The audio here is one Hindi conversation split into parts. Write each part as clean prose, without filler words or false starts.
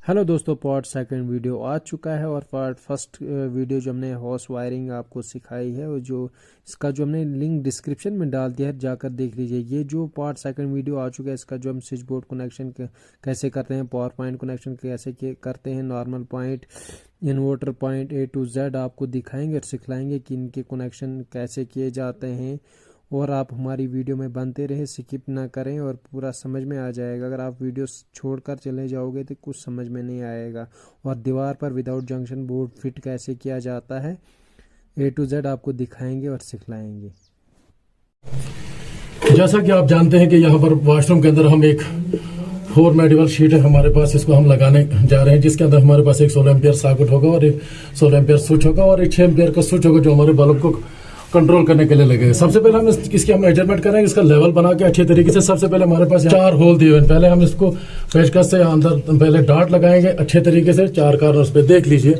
हेलो दोस्तों, पार्ट सेकंड वीडियो आ चुका है और पार्ट फर्स्ट वीडियो जो हमने हाउस वायरिंग आपको सिखाई है और जो इसका जो हमने लिंक डिस्क्रिप्शन में डाल दिया है, जाकर देख लीजिए। ये जो पार्ट सेकंड वीडियो आ चुका है, इसका जो हम स्विच बोर्ड कनेक्शन कैसे करते हैं, पावर पॉइंट कनेक्शन कैसे करते हैं, normal point, inverter point A to Z आपको दिखाएंगे और सिखलाएंगे कि इनके कनेक्शन कैसे किए जाते हैं। और आप हमारी वीडियो में बनते रहे, स्किप ना करें और पूरा समझ में आ जाएगा। अगर आप वीडियो छोड़कर चले जाओगे तो कुछ समझ में नहीं आएगा। और दीवार पर विदाउट जंक्शन बोर्ड फिट कैसे किया जाता है, A to Z आपको दिखाएंगे और सिखलाएंगे। जैसा कि आप जानते हैं कि यहाँ पर वॉशरूम के अंदर हम एक 4 मेडिवल शीट है हमारे पास, इसको हम लगाने जा रहे हैं, जिसके अंदर हमारे पास एक 16 एम्पियर सॉकेट होगा और एक 16 एम्पियर स्विच होगा और एक 6 एम्पियर का स्विच होगा जो हमारे बल्ब को कंट्रोल करने के लिए लगेगा। सबसे पहले हम इसकी हम मेजरमेंट करेंगे, इसका लेवल बना के अच्छे तरीके से। सबसे पहले हमारे पास 4 होल दिए हुए हैं, पहले हम इसको पेचकस से अंदर पहले डार्ट लगाएंगे अच्छे तरीके से 4 कॉर्नर्स पे। देख लीजिए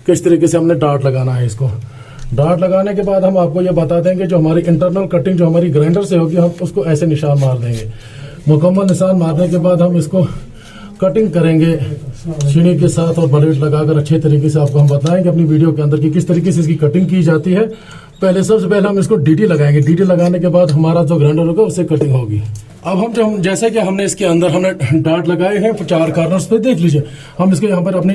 किस तरीके से हमने डार्ट लगाना है। इसको डार्ट लगाने के बाद हम आपको ये बता देंगे जो हमारी इंटरनल कटिंग जो हमारी ग्राइंडर से होगी, हम उसको ऐसे निशान मार देंगे। मुकम्मल निशान मारने के बाद हम इसको कटिंग करेंगे छीनी के साथ और ब्लेड लगाकर अच्छे तरीके से। आपको हम बताएंगे अपनी वीडियो के अंदर कि किस तरीके से इसकी कटिंग की जाती है। पहले सबसे पहले हम इसको डीटी लगाएंगे, डीटी लगाने के बाद हमारा जो ग्राइंडर होगा उससे कटिंग होगी। अब हम जैसे कि हमने इसके अंदर हमने डार्ट लगाए हैं 4 कॉर्नर्स पे, देख लीजिए। हम इसको यहाँ पर अपने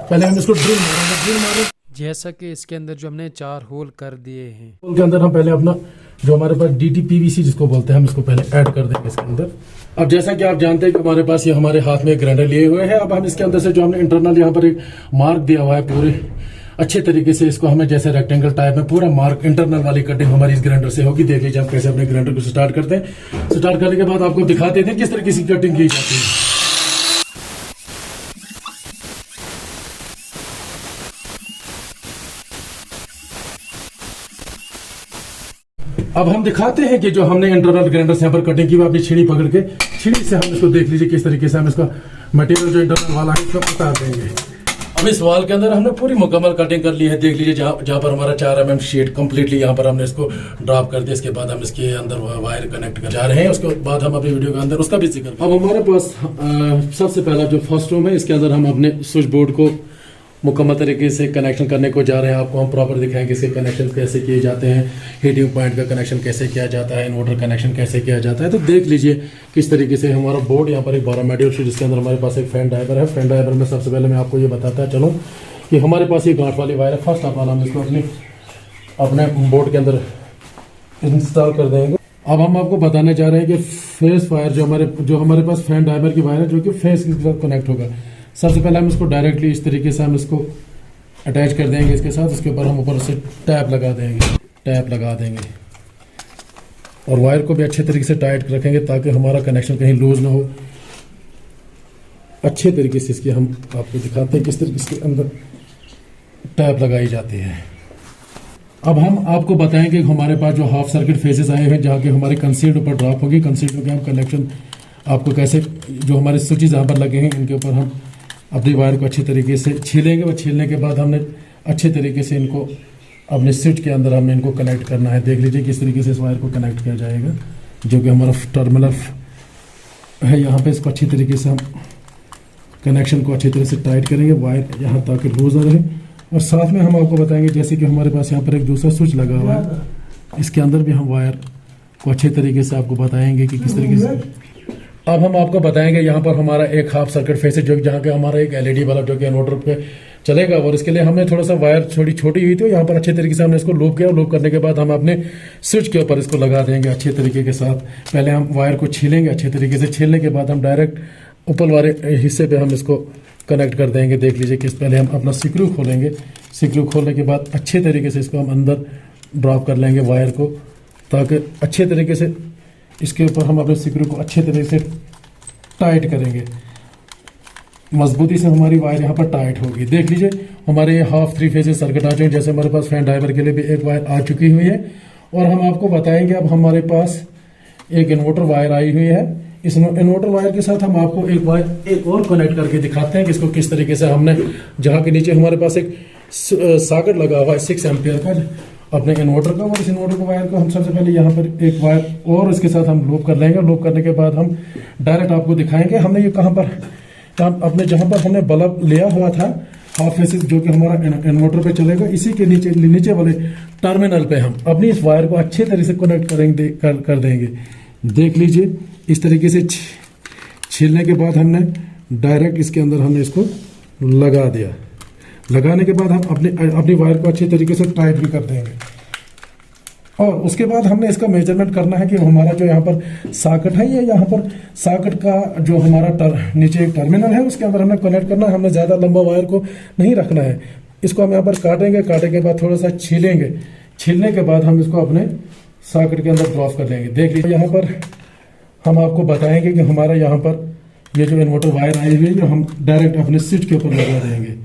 पहले हम इसको ड्रिल मारेंगे। जैसा कि इसके अंदर जो हमने 4 होल कर दिए हैं, होल के अंदर हम पहले अपना जो हमारे पास DT PVC जिसको बोलते हैं, हम इसको पहले ऐड कर देंगे इसके अंदर। अब जैसा कि आप जानते हैं कि हमारे पास ये हमारे हाथ में ग्राइंडर लिए हुए हैं। अब हम इसके अंदर से जो हमने इंटरनल यहाँ पर एक मार्क दिया हुआ है पूरे अच्छे तरीके से, इसको हमें जैसे रेक्टेंगल टाइप में पूरा मार्क इंटरनल वाली कटिंग हमारी इस ग्राइंडर से होगी। देख लीजिए हम कैसे अपने ग्राइंडर को स्टार्ट करते हैं। स्टार्ट करने के बाद आपको दिखाते थे किस तरीके से कटिंग की जाती है। अब हम दिखाते हैं कि जो हमने इंटरनल ग्राइंडर से यहाँ पर कटिंग की वो अपनी छीनी पकड़ के, छीनी से हम इसको देख लीजिए किस तरीके से हम इसका मटेरियल जो इंटरनल वाला है इसको उतार देंगे। अब इस वाल के अंदर हमने पूरी मुकम्मल कटिंग कर ली है। देख लीजिए जहाँ पर हमारा 4 mm शीट कंप्लीटली यहाँ पर हमने इसको ड्रॉप कर दिया। इसके बाद हम इसके अंदर वायर कनेक्ट कर जा रहे हैं। उसके बाद हम अपनी वीडियो के अंदर उसका भी जिक्र। अब हमारे पास सबसे पहला जो फर्स्ट रूम है, इसके अंदर हम अपने स्विच बोर्ड को मुकम्मल तरीके से कनेक्शन करने को जा रहे हैं। आपको हम प्रॉपर दिखाएंगे इसके कनेक्शन कैसे किए जाते हैं, हीटिंग पॉइंट का कनेक्शन कैसे किया जाता है, इन्वर्टर कनेक्शन कैसे किया जाता है। तो देख लीजिए किस तरीके से हमारा बोर्ड यहाँ पर एक 12 मॉड्यूल है, जिसके अंदर हमारे पास एक फैन ड्राइवर है। फैन ड्राइवर में सबसे पहले मैं आपको ये बताता चलो कि हमारे पास ये गांठ वाली वायर है। फर्स्ट ऑफ ऑल हम इसको अपने बोर्ड के अंदर इंस्टॉल कर देंगे। अब हम आपको बताने जा रहे हैं कि फेस वायर जो हमारे पास फैन ड्राइवर की वायर है, जो कि फेस के साथ कनेक्ट होगा। सबसे पहले हम इसको डायरेक्टली इस तरीके से हम इसको अटैच कर देंगे इसके साथ। उसके ऊपर हम ऊपर से टैप लगा देंगे और वायर को भी अच्छे तरीके से टाइट रखेंगे ताकि हमारा कनेक्शन कहीं लूज ना हो। अच्छे तरीके से इसकी हम आपको दिखाते हैं किस तरीके से अंदर टैप लगाई जाती है। अब हम आपको बताएंगे हमारे पास जो हाफ सर्किट फेसेस आए हैं, जहाँ के हमारे कंसील्ड ऊपर ड्रॉप होगी। कंसील्ड होकर हम कनेक्शन आपको कैसे जो हमारे स्विचेस यहाँ पर लगे हैं इनके ऊपर हम अपनी वायर को अच्छे तरीके से छीलेंगे। और छीलने के बाद हमने अच्छे तरीके से इनको अपने स्विच के अंदर हमने इनको कनेक्ट करना है। देख लीजिए किस तरीके से इस वायर को कनेक्ट किया जाएगा, जो कि हमारा टर्मिनल है यहाँ पे। इसको अच्छी तरीके से हम कनेक्शन को अच्छी तरह से टाइट करेंगे, वायर यहाँ ताकि लूज ना रहे। और साथ में हम आपको बताएंगे जैसे कि हमारे पास यहाँ पर एक दूसरा स्विच लगा हुआ है, इसके अंदर भी हम वायर को अच्छे तरीके से आपको बताएंगे कि किस तरीके से। अब हम आपको बताएंगे यहाँ पर हमारा एक हाफ सर्किट फेस है, जो जहाँ के हमारा एक LED बल्ब जो कि इन्वर्टर पे चलेगा। और इसके लिए हमने थोड़ा सा वायर छोटी हुई थी, यहाँ पर अच्छे तरीके से हमने इसको लूप किया। लूप करने के बाद हम अपने स्विच के ऊपर इसको लगा देंगे अच्छे तरीके के साथ। पहले हम वायर को छीलेंगे अच्छे तरीके से। छीलने के बाद हम डायरेक्ट ऊपर वाले हिस्से पे हम इसको कनेक्ट कर देंगे। देख लीजिए किस पहले हम अपना स्क्रू खोलेंगे। स्क्रू खोलने के बाद अच्छे तरीके से इसको हम अंदर ड्रॉप कर लेंगे वायर को, ताकि अच्छे तरीके से इसके ऊपर हम अपने स्क्रू को अच्छे तरीके से टाइट करेंगे। मजबूती से हमारी वायर यहाँ पर टाइट होगी। देख लीजिए हमारे ये हाफ 3 फेजेस सर्किट आ चुके हैं। जैसे हमारे पास फैन ड्राइवर के लिए भी एक वायर आ चुकी हुई है। और हम आपको बताएंगे अब हमारे पास एक इन्वर्टर वायर आई हुई है। इस इन्वर्टर वायर के साथ हम आपको एक वायर एक और कनेक्ट करके दिखाते हैं कि इसको किस तरीके से हमने, जहाँ के नीचे हमारे पास एक सॉकेट लगा हुआ है 6 एम्पियर का अपने इन्वर्टर का। और इस इन्वर्टर को वायर को हम सबसे पहले यहाँ पर एक वायर और इसके साथ हम लूप कर लेंगे। लूप करने के बाद हम डायरेक्ट आपको दिखाएंगे हमने ये कहाँ पर अपने जहां पर हमने बल्ब लिया हुआ था हाफ फेसेस जो कि हमारा इन्वर्टर पे चलेगा, इसी के नीचे वाले टर्मिनल पे हम अपनी इस वायर को अच्छे तरीके से कनेक्ट करेंगे कर देंगे। देख लीजिए इस तरीके से छीलने के बाद हमने डायरेक्ट इसके अंदर हमने इसको लगा दिया। लगाने के बाद हम अपनी वायर को अच्छे तरीके से टाइट भी कर देंगे। और उसके बाद हमने इसका मेजरमेंट करना है कि हमारा जो यहाँ पर सॉकेट है, ये यहाँ पर सॉकेट का जो हमारा नीचे एक टर्मिनल है उसके अंदर हमें कनेक्ट करना है। हमें ज़्यादा लंबा वायर को नहीं रखना है। इसको हम यहाँ पर काटेंगे के बाद थोड़ा सा छीलेंगे। छीलने के बाद हम इसको अपने सॉकेट के अंदर ड्रॉप कर लेंगे। देख लीजिए यहाँ पर हम आपको बताएंगे कि हमारा यहाँ पर ये जो इन्वर्टर वायर आई हुई है हम डायरेक्ट अपने स्विच के ऊपर लगा देंगे।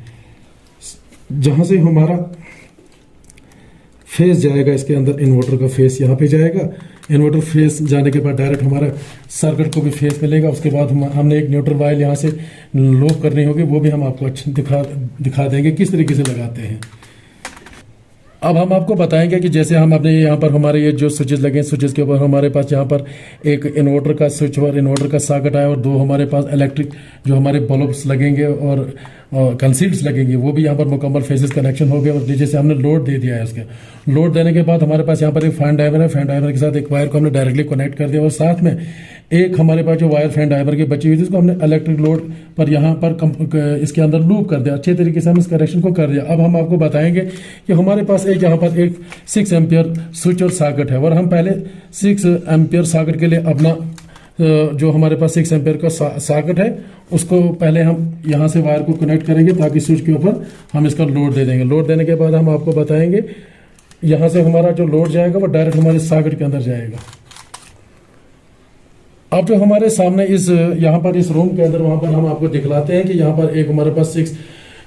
जहाँ से हमारा फेस जाएगा इसके अंदर, इन्वर्टर का फेस यहाँ पे जाएगा। इन्वर्टर फेस जाने के बाद डायरेक्ट हमारा सर्किट को भी फेस मिलेगा। उसके बाद हमने एक न्यूट्रल वायर यहाँ से लॉक करनी होगी, वो भी हम आपको अच्छे दिखा देंगे किस तरीके से लगाते हैं। अब हम आपको बताएंगे कि जैसे हम अपने यहाँ पर हमारे ये जो स्विचेस लगे हैं, स्विचेस के ऊपर हमारे पास यहाँ पर एक इन्वर्टर का स्विच और इन्वर्टर का सॉकेट आया और दो हमारे पास इलेक्ट्रिक जो हमारे बल्ब्स लगेंगे और कंसील्ड्स लगेंगे, वो भी यहाँ पर मुकम्मल फेसेस कनेक्शन हो गए। और नीचे से हमने लोड दे दिया है। उसके लोड देने के बाद हमारे पास यहाँ पर एक फैन ड्राइवर है। फैन ड्राइवर के साथ एक वायर को हमने डायरेक्टली कनेक्ट कर दिया और साथ में एक हमारे पास जो वायर फैन ड्राइवर की बची हुई थी उसको हमने इलेक्ट्रिक लोड पर यहाँ पर इसके अंदर लूप कर दिया। अच्छे तरीके से हम इस कनेक्शन को कर दिया। अब हम आपको बताएंगे कि हमारे पास एक यहाँ पर एक 6 एम्पियर स्विच और सॉकेट है और हम पहले 6 एम्पियर सॉकेट के लिए अपना जो हमारे पास 6 एम्पियर का सॉकेट है उसको पहले हम यहाँ से वायर को कनेक्ट करेंगे ताकि स्विच के ऊपर हम इसका लोड दे देंगे। लोड देने के बाद हम आपको बताएंगे यहाँ से हमारा जो लोड जाएगा वो डायरेक्ट हमारे सॉकेट के अंदर जाएगा। अब जो हमारे सामने इस यहाँ पर इस रूम के अंदर वहां पर हम आपको दिखलाते हैं कि यहाँ पर एक हमारे पास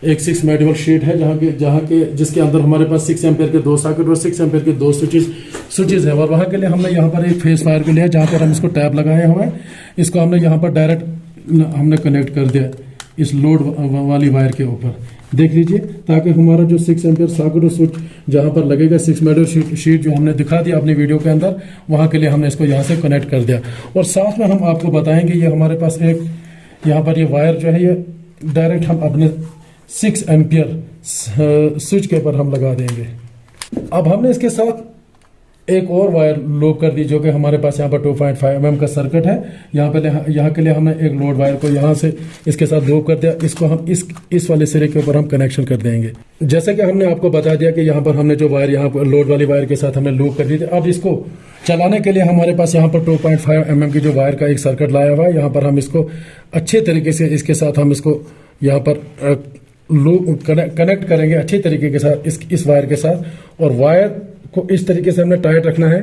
6 मेडिवल शीट है जहाँ के जिसके अंदर हमारे पास 6 एम्पियर के 2 सॉकेट और 6 एम्पियर के 2 स्विचेस है। और वहाँ के लिए हमने यहाँ पर एक फेस वायर को लिया जहाँ पर हम इसको टैप लगाया हुआ है। इसको हमने यहाँ पर डायरेक्ट हमने कनेक्ट कर दिया इस लोड वाली वायर के ऊपर। देख लीजिए ताकि हमारा जो 6 एम्पियर सॉकेट और स्विच जहाँ पर लगेगा 6 मेडिवल शीट जो हमने दिखा दिया अपनी वीडियो के अंदर, वहाँ के लिए हमने इसको यहाँ से कनेक्ट कर दिया। और साथ में हम आपको बताएंगे ये हमारे पास एक यहाँ पर ये वायर जो है ये डायरेक्ट हम अपने 6 एम्पियर स्विच के ऊपर हम लगा देंगे। अब हमने इसके साथ एक और वायर लूप कर दी जो कि हमारे पास यहाँ पर 2.5 mm का सर्किट है। यहाँ के लिए हमने एक लोड वायर को यहाँ से इसके साथ लूप कर दिया। इसको हम इस वाले सिरे के ऊपर हम कनेक्शन कर देंगे। जैसे कि हमने आपको बता दिया कि यहाँ पर हमने जो वायर यहाँ पर लोड वाली वायर के साथ हमने लूप कर दी थी। अब इसको चलाने के लिए हमारे पास यहाँ पर 2.5 mm की जो वायर का एक सर्किट लाया हुआ है। यहाँ पर हम इसको अच्छे तरीके से इसके साथ हम इसको यहाँ पर कनेक्ट करेंगे अच्छे तरीके के साथ इस वायर के साथ। और वायर को इस तरीके से हमने टाइट रखना है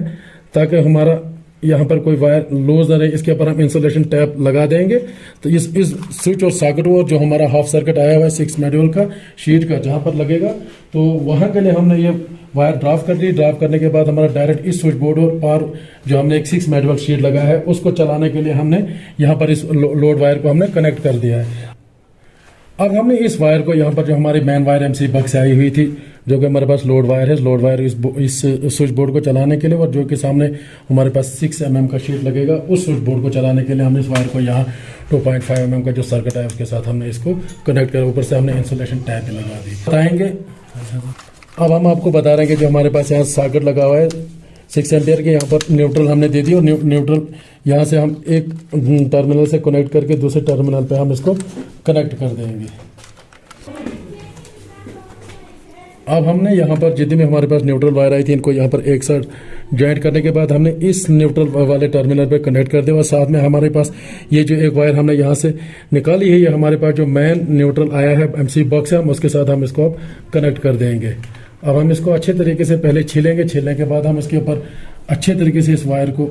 ताकि हमारा यहाँ पर कोई वायर लूज ना रहे। इसके ऊपर हम इंसुलेशन टैप लगा देंगे। तो इस स्विच और सॉकेट और जो हमारा हाफ सर्किट आया हुआ है 6 मेडिवल का शीट का जहाँ पर लगेगा, तो वहाँ के लिए हमने ये वायर ड्राफ्ट कर दी। ड्राफ्ट करने के बाद हमारा डायरेक्ट इस स्विच बोर्ड और पार जो हमने एक 6 मेडिवल शीट लगाया है उसको चलाने के लिए हमने यहाँ पर इस लोड वायर को हमने कनेक्ट कर दिया है। अब हमने इस वायर को यहाँ पर जो हमारी मेन वायर MC बक्स से आई हुई थी जो कि हमारे पास लोड वायर है, लोड वायर इस स्विच बोर्ड को चलाने के लिए और जो कि सामने हमारे पास 6 mm का शीट लगेगा उस स्विच बोर्ड को चलाने के लिए हमने इस वायर को यहाँ 2.5 mm का जो सर्किट है उसके साथ हमने इसको कनेक्ट कर ऊपर से हमने इंसुलेशन टैप भी लगा दी। बताएंगे अब हम आपको बता रहे हैं कि जो हमारे पास यहाँ सॉकेट लगा हुआ है 6 एम्पियर के, यहाँ पर न्यूट्रल हमने दे दी और न्यूट्रल यहाँ से हम एक टर्मिनल से कनेक्ट करके दूसरे टर्मिनल पे हम इसको कनेक्ट कर देंगे। अब हमने यहाँ पर जितनी भी हमारे पास न्यूट्रल वायर आई थी इनको यहाँ पर एक साथ ज्वाइंट करने के बाद हमने इस न्यूट्रल वाले टर्मिनल पे कनेक्ट कर दिया। और साथ में हमारे पास ये जो एक वायर हमने यहाँ से निकाली है ये हमारे पास जो मेन न्यूट्रल आया है MC बॉक्स है, हम उसके साथ हम इसको अब कनेक्ट कर देंगे। अब हम इसको अच्छे तरीके से पहले छीलेंगे। छीलने के बाद हम इसके ऊपर अच्छे तरीके से इस वायर को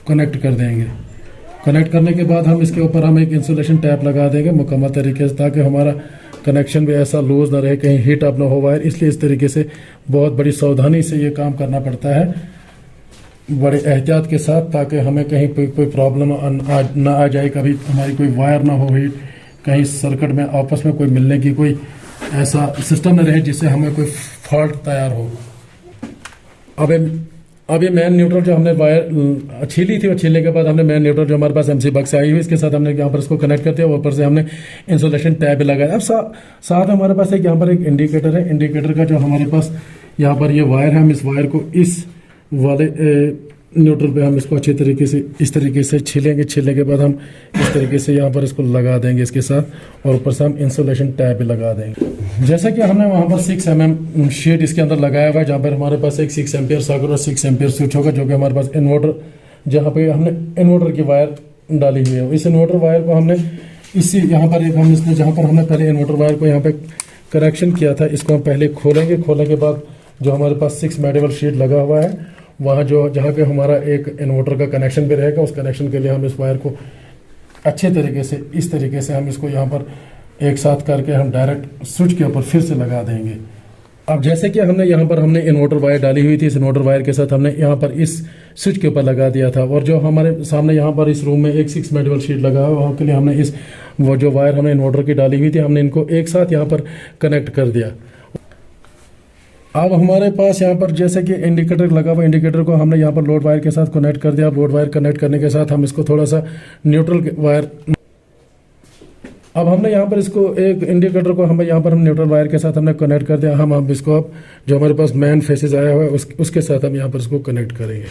कनेक्ट कर देंगे। कनेक्ट करने के बाद हम इसके ऊपर हम एक इंसुलेशन टैप लगा देंगे मुकम्मल तरीके से ताकि हमारा कनेक्शन भी ऐसा लूज ना रहे, कहीं हीट अप ना हो वायर। इसलिए इस तरीके से बहुत बड़ी सावधानी से ये काम करना पड़ता है, बड़े एहतियात के साथ, ताकि हमें कहीं कोई प्रॉब्लम ना आ जाए, कभी हमारी कोई वायर ना हो हीट, कहीं सर्किट में आपस में कोई मिलने की कोई ऐसा सिस्टम न रहे जिससे हमें कोई फॉल्ट तैयार हो। अब ये मैन न्यूट्रल जो हमने वायर छीली थी और छीलने के बाद हमने मैन न्यूट्रल जो हमारे पास एमसी बक्स से आई हुई इसके साथ हमने यहाँ पर इसको कनेक्ट करते हैं। ऊपर से हमने इंसुलेशन टैब लगाया। अब साथ में हमारे पास एक यहाँ पर एक इंडिकेटर है। इंडिकेटर का जो हमारे पास यहाँ पर ये वायर है, हम इस वायर को इस वाले न्यूट्रल पे हम इसको अच्छे तरीके से इस तरीके से छीलेंगे। छीलने के बाद हम इस तरीके से यहाँ पर इसको लगा देंगे इसके साथ, और ऊपर से हम इंसुलेशन टैब भी लगा देंगे। जैसा कि हमने वहाँ पर 6 mm शीट इसके अंदर लगाया हुआ है, जहाँ पर हमारे पास एक 6 एम्पियर सॉकेट और 6 एम्पियर स्विच होगा, जो कि हमारे पास इन्वर्टर, जहाँ पे हमने इन्वर्टर की वायर डाली हुई है। इस इन्वर्टर वायर को हमने इसी यहाँ पर एक हम इसको जहाँ पर हमने पहले इन्वर्टर वायर को यहाँ पे कनेक्शन किया था, इसको हम पहले खोलेंगे। खोलने के बाद जो हमारे पास 6 मेटल शीट लगा हुआ है, वहाँ जो जहाँ पे हमारा एक इन्वर्टर का कनेक्शन भी रहेगा, उस कनेक्शन के लिए हम इस वायर को अच्छे तरीके से इस तरीके से हम इसको यहाँ पर एक साथ करके हम डायरेक्ट स्विच के ऊपर फिर से लगा देंगे। अब जैसे कि हमने यहाँ पर हमने इन्वर्टर वायर डाली हुई थी, इस इन्वर्टर वायर के साथ हमने यहाँ पर इस स्विच के ऊपर लगा दिया था, और जो हमारे सामने यहाँ पर इस रूम में एक 6 मेटल शीट लगा हुआ है, वहाँ के लिए हमने इस वो जो वायर हमने इन्वर्टर की डाली हुई थी, हमने इनको एक साथ यहाँ पर कनेक्ट कर दिया। अब हमारे पास यहाँ पर जैसे कि इंडिकेटर लगा हुआ, इंडिकेटर को हमने यहाँ पर लोड वायर के साथ कनेक्ट कर दिया। लोड वायर कनेक्ट करने के साथ हम इसको थोड़ा सा न्यूट्रल वायर, अब हमने यहाँ पर इसको एक इंडिकेटर को हम यहाँ पर हम न्यूट्रल वायर के साथ हमने कनेक्ट कर दिया। हम इसको अब जो हमारे पास मैन फेसेस आया हुआ है उसके साथ हम यहाँ पर इसको कनेक्ट करेंगे।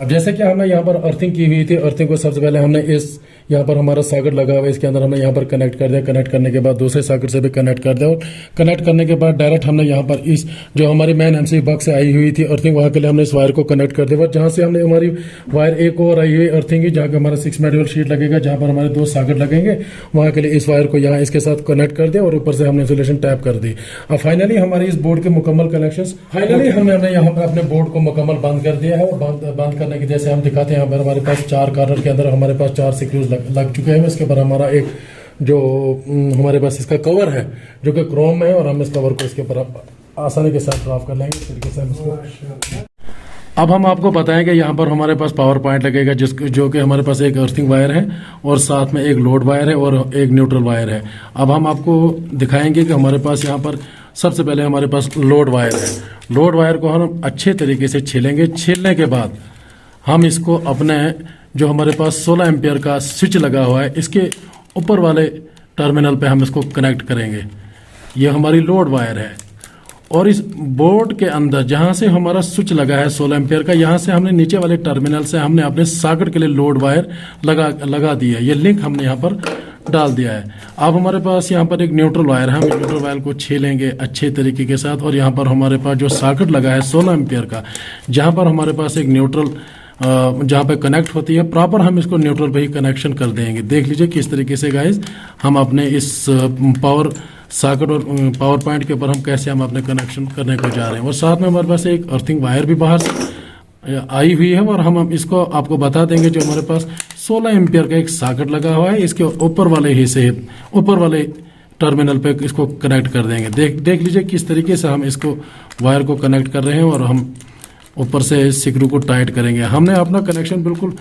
अब जैसे कि हमने यहाँ पर अर्थिंग की हुई थी, अर्थिंग को सबसे पहले हमने इस यहाँ पर हमारा सॉकेट लगा हुआ है, इसके अंदर हमने यहाँ पर कनेक्ट कर दिया। कनेक्ट करने के बाद दूसरे सॉकेट से भी कनेक्ट कर दिया, और कनेक्ट करने के बाद डायरेक्ट हमने यहाँ पर इस जो हमारी मैन एमसी बॉक्स से आई हुई थी अर्थिंग, वहाँ के लिए हमने इस वायर को कनेक्ट कर दिया। जहाँ से हमने हमारी वायर एक और आई हुई अर्थिंग की, जहाँ पे हमारा 6 मेटल शीट लगेगा, जहाँ पर हमारे 2 सॉकेट लगेंगे, वहाँ के लिए इस वायर को यहाँ इसके साथ कनेक्ट कर दिया, और ऊपर से हमने इंसुलेशन टैप कर दी। अब फाइनली हमारे इस बोर्ड के मुकम्मल कनेक्शन, फाइनली हमने यहाँ पर अपने बोर्ड को मुकम्मल बंद कर दिया है। और बंद करने के जैसे हम दिखाते हैं, यहाँ पर हमारे पास 4 कॉर्नर के अंदर हमारे पास 4 स्क्रूज लग चुके हैं। इसके ऊपर हमारा एक जो हमारे पास इसका कवर है जो कि क्रोम में है, और हम इस कवर को इसके ऊपर आसानी के साथ ड्रॉप कर लेंगे। इस तरीके से हम इसको, अब हम आपको बताएं कि यहाँ पर हमारे पास पावर पॉइंट लगेगा, जो कि हमारे पास एक अर्थिंग वायर है और साथ में एक लोड वायर है और एक न्यूट्रल वायर है। अब हम आपको दिखाएंगे कि हमारे पास यहाँ पर सबसे पहले हमारे पास लोड वायर है। लोड वायर को हम अच्छे तरीके से छीलेंगे। छीलने के बाद हम इसको अपने जो हमारे पास 16 एम्पियर का स्विच लगा हुआ है, इसके ऊपर वाले टर्मिनल पे हम इसको कनेक्ट करेंगे। ये हमारी लोड वायर है, और इस बोर्ड के अंदर जहां से हमारा स्विच लगा है 16 एम्पियर का, यहां से हमने नीचे वाले टर्मिनल से हमने अपने सॉकेट के लिए लोड वायर लगा दिया है। ये लिंक हमने यहाँ पर डाल दिया है। अब हमारे पास यहाँ पर एक न्यूट्रल वायर है, हम न्यूट्रल वायर को छीलेंगे अच्छे तरीके के साथ, और यहाँ पर हमारे पास जो सॉकेट लगा है 16 एम्पियर का, जहाँ पर हमारे पास एक न्यूट्रल जहाँ पे कनेक्ट होती है प्रॉपर, हम इसको न्यूट्रल पे ही कनेक्शन कर देंगे। देख लीजिए किस तरीके से गाइस हम अपने इस पावर सॉकेट और पावर पॉइंट के ऊपर हम कैसे हम अपने कनेक्शन करने को जा रहे हैं। और साथ में हमारे पास एक अर्थिंग वायर भी बाहर से आई हुई है, और हम इसको आपको बता देंगे। जो हमारे पास 16 एम्पियर का एक सॉकेट लगा हुआ है, इसके ऊपर वाले हिस्से, ऊपर वाले टर्मिनल पे इसको कनेक्ट कर देंगे। देख लीजिए किस तरीके से हम इसको वायर को कनेक्ट कर रहे हैं, और हम ऊपर से स्क्रू को टाइट करेंगे। हमने अपना कनेक्शन बिल्कुल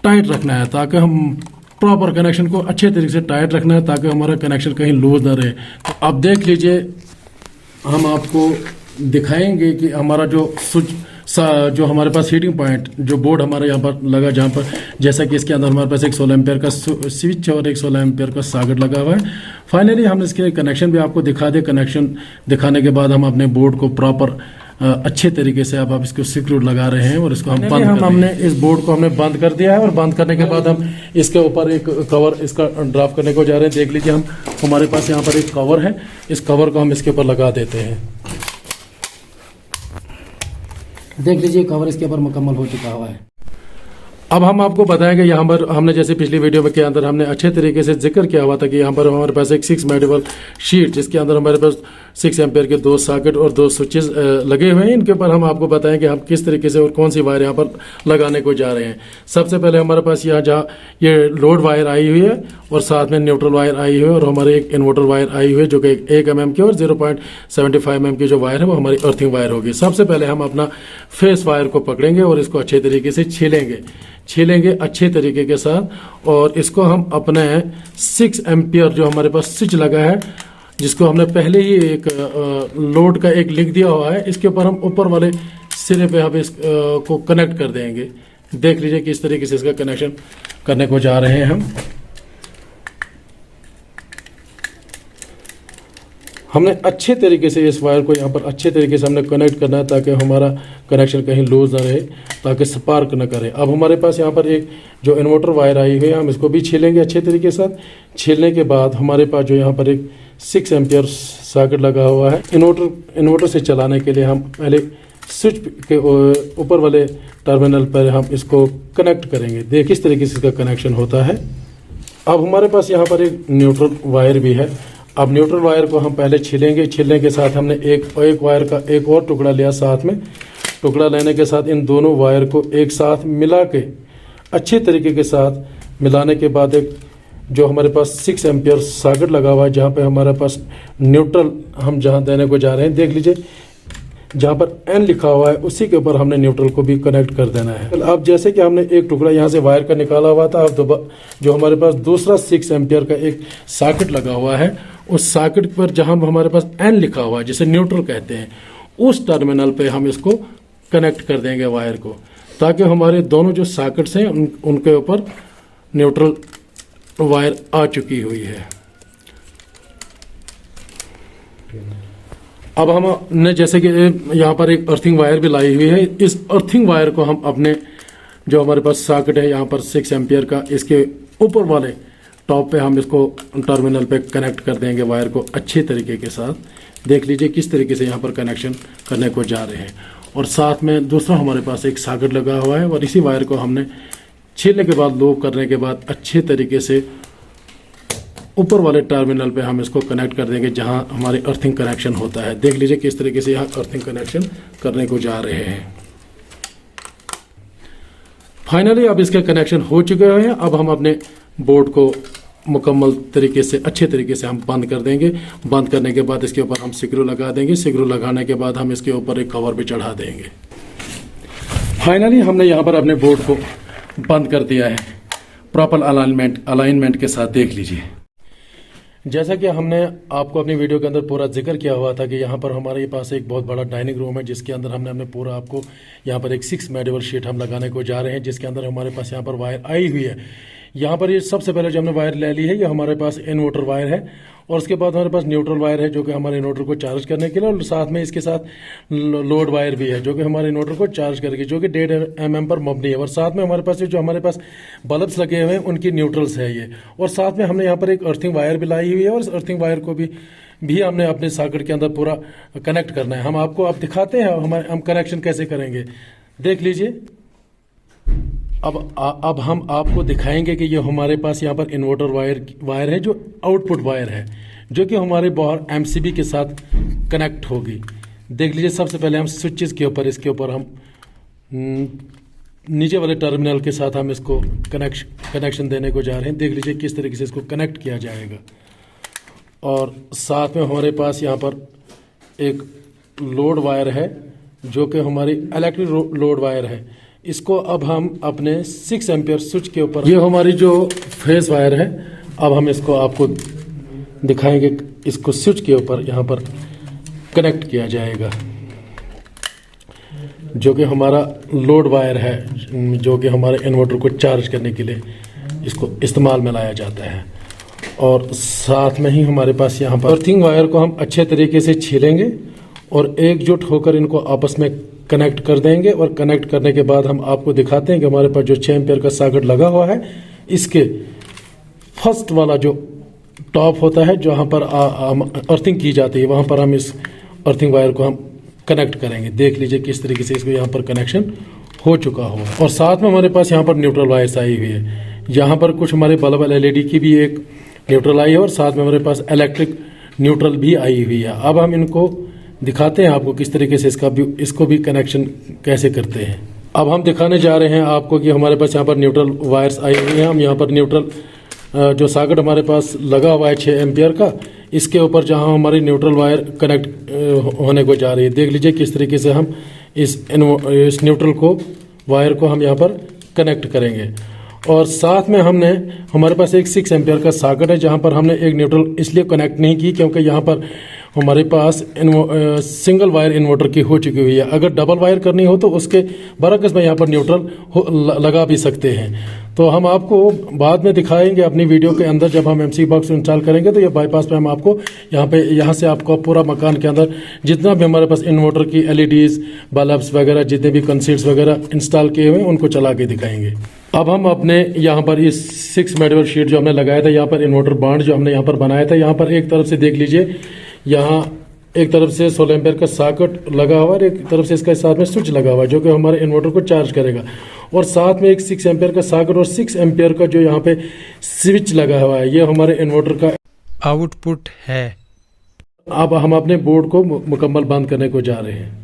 टाइट रखना है, ताकि हम प्रॉपर कनेक्शन को अच्छे तरीके से टाइट रखना है, ताकि हमारा कनेक्शन कहीं लूज ना रहे। तो अब देख लीजिए, हम आपको दिखाएंगे कि हमारा जो जो हमारे पास हीटिंग पॉइंट जो बोर्ड हमारे यहाँ पर लगा, जहाँ पर जैसा कि इसके अंदर हमारे पास एक 16 एम्पियर का स्विच और एक 16 एम्पियर का सॉकेट लगा हुआ है। फाइनली हमने इसके कनेक्शन भी आपको दिखा दिया। कनेक्शन दिखाने के बाद हम अपने बोर्ड को प्रॉपर अच्छे तरीके से अब आप इसको स्क्रू लगा रहे हैं, और इसको हमने इस बोर्ड को हमने बंद कर दिया है। और बंद करने के बाद हम इसके ऊपर एक कवर इसका ड्रॉप करने को जा रहे हैं। देख लीजिए, हम हमारे पास यहाँ पर एक कवर है, इस कवर को हम इसके ऊपर लगा देते हैं। देख लीजिए, कवर इसके ऊपर मुकम्मल हो चुका हुआ है। अब हम आपको बताएंगे, यहाँ पर हमने जैसे पिछली वीडियो के अंदर हमने अच्छे तरीके से जिक्र किया हुआ था कि यहाँ पर हमारे पास एक 6 मेटल शीट, जिसके अंदर हमारे पास 6 एम्पियर के 2 सॉकेट और 2 स्विचेस लगे हुए हैं। इनके ऊपर हम आपको बताएं कि हम किस तरीके से और कौन सी वायर यहाँ पर लगाने को जा रहे हैं। सबसे पहले हमारे पास यहाँ जहाँ ये लोड वायर आई हुई है, और साथ में न्यूट्रल वायर आई हुई है, और हमारे एक इन्वर्टर वायर आई हुई है, जो कि 1 mm की और 0.75 mm की जो वायर है वो हमारी अर्थिंग वायर होगी। सबसे पहले हम अपना फेस वायर को पकड़ेंगे और इसको अच्छे तरीके से छीलेंगे अच्छे तरीके के साथ, और इसको हम अपने 6 एम्पियर जो हमारे पास स्विच लगा है, जिसको हमने पहले ही एक लोड का एक लिंक दिया हुआ है, इसके ऊपर हम ऊपर वाले सिरे पे हम इस को कनेक्ट कर देंगे। देख लीजिए किस तरीके से इसका कनेक्शन करने को जा रहे हैं हम। हमने अच्छे तरीके से इस वायर को यहाँ पर अच्छे तरीके से हमने कनेक्ट करना है ताकि हमारा कनेक्शन कहीं लूज ना रहे, ताकि स्पार्क ना करे। अब हमारे पास यहाँ पर एक जो इन्वर्टर वायर आई हुई है, हम इसको भी छीलेंगे अच्छे तरीके से। छीलने के बाद हमारे पास जो यहाँ पर एक 6 एम्पियर सॉकेट लगा हुआ है। इन्वर्टर से चलाने के लिए हम पहले स्विच के ऊपर वाले टर्मिनल पर हम इसको कनेक्ट करेंगे। देख किस तरीके से इसका कनेक्शन होता है। अब हमारे पास यहाँ पर एक न्यूट्रल वायर भी है। अब न्यूट्रल वायर को हम पहले छीलेंगे। छीलने के साथ हमने एक वायर का एक और टुकड़ा लिया साथ में। टुकड़ा लेने के साथ इन दोनों वायर को एक साथ मिला के अच्छे तरीके के साथ मिलाने के बाद एक जो हमारे पास 6 एम्पियर सॉकेट लगा हुआ है, जहाँ पे हमारे पास न्यूट्रल हम जहाँ देने को जा रहे हैं, देख लीजिए जहाँ पर एन लिखा हुआ है उसी के ऊपर हमने न्यूट्रल को भी कनेक्ट कर देना है। अब जैसे कि हमने एक टुकड़ा यहाँ से वायर का निकाला हुआ था, अब जो हमारे पास दूसरा 6 एम्पियर का एक सॉकेट लगा हुआ है, उस सॉकेट पर जहाँ हमारे पास एन लिखा हुआ है जिसे न्यूट्रल कहते हैं, उस टर्मिनल पे हम इसको कनेक्ट कर देंगे वायर को, ताकि हमारे दोनों जो सॉकेट्स हैं उनके ऊपर न्यूट्रल वायर आ चुकी हुई है। अब हमने जैसे कि यहाँ पर एक अर्थिंग वायर भी लाई हुई है। इस अर्थिंग वायर को हम अपने जो हमारे पास सॉकेट है यहाँ पर 6 एम्पियर का, इसके ऊपर वाले टॉप पे हम इसको टर्मिनल पे कनेक्ट कर देंगे वायर को अच्छे तरीके के साथ। देख लीजिए किस तरीके से यहाँ पर कनेक्शन करने को जा रहे हैं। और साथ में दूसरा हमारे पास एक सॉकेट लगा हुआ है और इसी वायर को हमने छीलने के बाद लूप करने के बाद अच्छे तरीके से ऊपर वाले टर्मिनल पे हम इसको कनेक्ट कर देंगे जहां हमारे अर्थिंग कनेक्शन होता है। देख लीजिए किस तरीके से यहाँ अर्थिंग कनेक्शन करने को जा रहे हैं। फाइनली अब इसके कनेक्शन हो चुके हैं। अब हम अपने बोर्ड को मुकम्मल तरीके से अच्छे तरीके से हम बंद कर देंगे। बंद करने के बाद इसके ऊपर हम स्क्रू लगा देंगे। स्क्रू लगाने के बाद हम इसके ऊपर एक कवर भी चढ़ा देंगे। फाइनली हमने यहाँ पर अपने बोर्ड को बंद कर दिया है प्रॉपर अलाइनमेंट के साथ। देख लीजिए जैसा कि हमने आपको अपनी वीडियो के अंदर पूरा जिक्र किया हुआ था कि यहाँ पर हमारे पास एक बहुत बड़ा डाइनिंग रूम है, जिसके अंदर हमने पूरा आपको यहाँ पर एक 6 मेडेबल शीट हम लगाने को जा रहे हैं, जिसके अंदर हमारे पास यहाँ पर वायर आई हुई है। यहाँ पर ये सबसे पहले जो हमने वायर ले ली है, ये हमारे पास इन्वर्टर वायर है और उसके बाद हमारे पास न्यूट्रल वायर है जो कि हमारे इन्वर्टर को चार्ज करने के लिए, और साथ में इसके साथ लोड वायर भी है जो कि हमारे इन्वर्टर को चार्ज करेगी, जो कि 1.5 mm पर मबनी है। और साथ में हमारे पास जो हमारे पास बल्ब्स लगे हुए हैं उनकी न्यूट्रल्स है ये। और साथ में हमने यहाँ पर एक अर्थिंग वायर भी लाई हुई है और इस अर्थिंग वायर को भी हमने अपने सॉकेट के अंदर पूरा कनेक्ट करना है। हम आपको अब दिखाते हैं हम कनेक्शन कैसे करेंगे। देख लीजिए अब हम आपको दिखाएंगे कि ये हमारे पास यहाँ पर इन्वर्टर वायर है जो आउटपुट वायर है, जो कि हमारे बाहर एमसीबी के साथ कनेक्ट होगी। देख लीजिए सबसे पहले हम स्विचेस के ऊपर इसके ऊपर हम नीचे वाले टर्मिनल के साथ हम इसको कनेक्शन देने को जा रहे हैं। देख लीजिए किस तरीके से इसको कनेक्ट किया जाएगा। और साथ में हमारे पास यहाँ पर एक लोड वायर है जो कि हमारी इलेक्ट्रिक लोड वायर है। इसको अब हम अपने 6 एम्पियर स्विच के ऊपर, ये हमारी जो फेस वायर है, अब हम इसको आपको दिखाएंगे। इसको स्विच के ऊपर यहाँ पर कनेक्ट किया जाएगा, जो कि हमारा लोड वायर है, जो कि हमारे इन्वर्टर को चार्ज करने के लिए इसको इस्तेमाल में लाया जाता है। और साथ में ही हमारे पास यहाँ पर अर्थिंग वायर को हम अच्छे तरीके से छीलेंगे और एकजुट होकर इनको आपस में कनेक्ट कर देंगे। और कनेक्ट करने के बाद हम आपको दिखाते हैं कि हमारे पास जो 6 एम्पियर का सॉकेट लगा हुआ है, इसके फर्स्ट वाला जो टॉप होता है जहाँ पर अर्थिंग की जाती है, वहाँ पर हम इस अर्थिंग वायर को हम कनेक्ट करेंगे। देख लीजिए किस तरीके से इसको यहाँ पर कनेक्शन हो चुका हुआ है। और साथ में हमारे पास यहाँ पर न्यूट्रल वायर्स आई हुई है। यहाँ पर कुछ हमारे बल्ब LED की भी एक न्यूट्रल आई है और साथ में हमारे पास इलेक्ट्रिक न्यूट्रल भी आई हुई है। अब हम इनको दिखाते हैं आपको किस तरीके से इसको भी कनेक्शन कैसे करते हैं। अब हम दिखाने जा रहे हैं आपको कि हमारे पास यहाँ पर न्यूट्रल वायर्स आई हुई हैं। हम यहाँ पर न्यूट्रल जो सॉकेट हमारे पास लगा हुआ है 6 एम्पियर का, इसके ऊपर जहाँ हमारी न्यूट्रल वायर कनेक्ट होने को जा रही है। देख लीजिए किस तरीके से हम इस न्यूट्रल वायर को हम यहाँ पर कनेक्ट करेंगे। और साथ में हमारे पास एक 6 एम्पियर का सॉकेट है, जहाँ पर हमने एक न्यूट्रल इसलिए कनेक्ट नहीं की क्योंकि यहाँ पर हमारे पास सिंगल वायर इन्वर्टर की हो चुकी हुई है। अगर डबल वायर करनी हो तो उसके बरक्स में यहाँ पर न्यूट्रल लगा भी सकते हैं। तो हम आपको बाद में दिखाएंगे अपनी वीडियो के अंदर, जब हम MC बॉक्स इंस्टॉल करेंगे तो ये बाईपास पे हम आपको यहाँ से आपको पूरा मकान के अंदर जितना भी हमारे पास इन्वर्टर की LEDs बल्ब्स वगैरह जितने भी कंसीड्स वगैरह इंस्टॉल किए हुए हैं उनको चला के दिखाएंगे। अब हम अपने यहाँ पर इस 6 मेडल शीट जो हमने लगाया था, यहाँ पर इन्वर्टर बांड जो हमने यहाँ पर बनाया था, यहाँ पर एक तरफ से देख लीजिए, यहाँ एक तरफ से 16 एम्पियर का सॉकेट लगा हुआ है, एक तरफ से इसका साथ में स्विच लगा हुआ है जो कि हमारे इन्वर्टर को चार्ज करेगा, और साथ में एक 6 एम्पियर का सॉकेट और 6 एम्पियर का जो यहाँ पे स्विच लगा हुआ है, ये हमारे इन्वर्टर का आउटपुट है। अब हम अपने बोर्ड को मुकम्मल बंद करने को जा रहे हैं।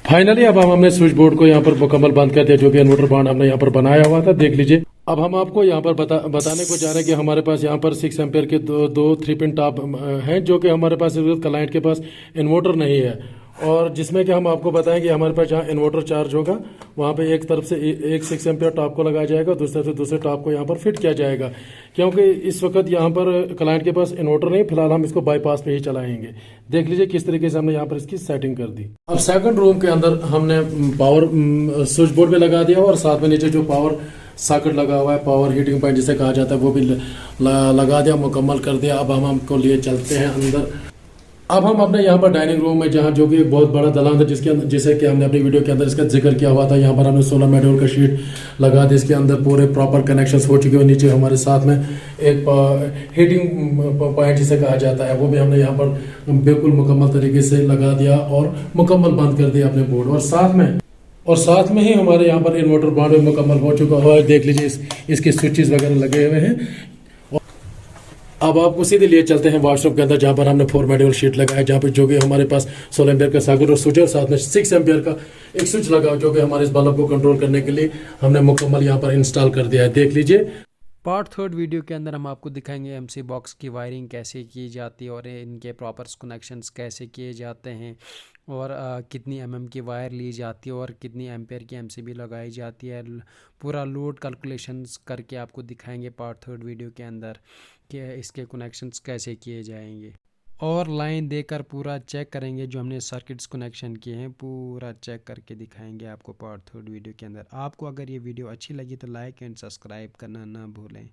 फाइनली अब हमने स्विच बोर्ड को यहाँ पर मुकम्मल बंद कर दिया, जो कि इन्वर्टर बांड हमने यहाँ पर बनाया हुआ था, देख लीजिए। अब हम आपको यहाँ पर बताने को जा रहे हैं कि हमारे पास यहाँ पर 6 एम्पियर के दो 3 पिन टॉप हैं, जो कि हमारे पास क्लाइंट के पास इन्वर्टर नहीं है, और जिसमें कि हम आपको बताएं कि हमारे पास जहाँ इन्वर्टर चार्ज होगा वहाँ पे एक तरफ से एक 6 एम्पियर टॉप को लगाया जाएगा, दूसरी तरफ से दूसरे टॉप को यहाँ पर फिट किया जाएगा, क्योंकि इस वक्त यहाँ पर क्लाइंट के पास इन्वर्टर नहीं, फिलहाल हम इसको बाईपास पे ही चलाएंगे। देख लीजिए किस तरीके से हमने यहाँ पर इसकी सेटिंग कर दी। अब सेकंड रूम के अंदर हमने पावर स्विच बोर्ड पे लगा दिया और साथ में नीचे जो पावर सॉकेट लगा हुआ है, पावर हीटिंग पॉइंट जिसे कहा जाता है, वो भी लगा दिया, मुकम्मल कर दिया। अब हम हमको लिए चलते हैं अंदर। अब हम अपने यहाँ पर डाइनिंग रूम में, जहाँ जो कि एक बहुत बड़ा दलान है, जिसे कि हमने अपनी वीडियो के अंदर इसका जिक्र किया हुआ था, यहाँ पर हमने 16 मेडल का शीट लगा दी, इसके अंदर पूरे प्रॉपर कनेक्शंस हो चुके हैं। नीचे हमारे साथ में एक हीटिंग पॉइंट जिसे कहा जाता है, वो भी हमने यहाँ पर बिल्कुल मुकम्मल तरीके से लगा दिया और मुकम्मल बंद कर दिया अपने बोर्ड, और साथ में ही हमारे यहाँ पर इन्वर्टर बांड भी मुकम्मल हो चुका हुआ है। देख लीजिए इसके स्विचेस वगैरह लगे हुए हैं। अब आपको सीधे लिए चलते हैं वॉशरूम के अंदर, जहाँ पर हमने 4 मेडल शीट लगाया, जहाँ पर जो कि हमारे पास 16 एम्पियर का सॉकेट और स्विच और साथ में 6 एम्पियर का एक स्विच लगा, जो कि हमारे इस बल्ब को कंट्रोल करने के लिए हमने मुकम्मल यहाँ पर इंस्टॉल कर दिया है। देख लीजिए। पार्ट 3 वीडियो के अंदर हम आपको दिखाएंगे MC बॉक्स की वायरिंग कैसे की जाती है और इनके प्रॉपर कनेक्शंस कैसे किए जाते हैं, और कितनी mm की वायर ली जाती है और कितनी एम्पेयर की MCB लगाई जाती है। पूरा लोड कैलकुलेशंस करके आपको दिखाएंगे पार्ट 3 वीडियो के अंदर कि इसके कनेक्शंस कैसे किए जाएंगे, और लाइन देकर पूरा चेक करेंगे। जो हमने सर्किट्स कनेक्शन किए हैं पूरा चेक करके दिखाएंगे आपको पार्ट 3 वीडियो के अंदर। आपको अगर ये वीडियो अच्छी लगी तो लाइक एंड सब्सक्राइब करना ना भूलें।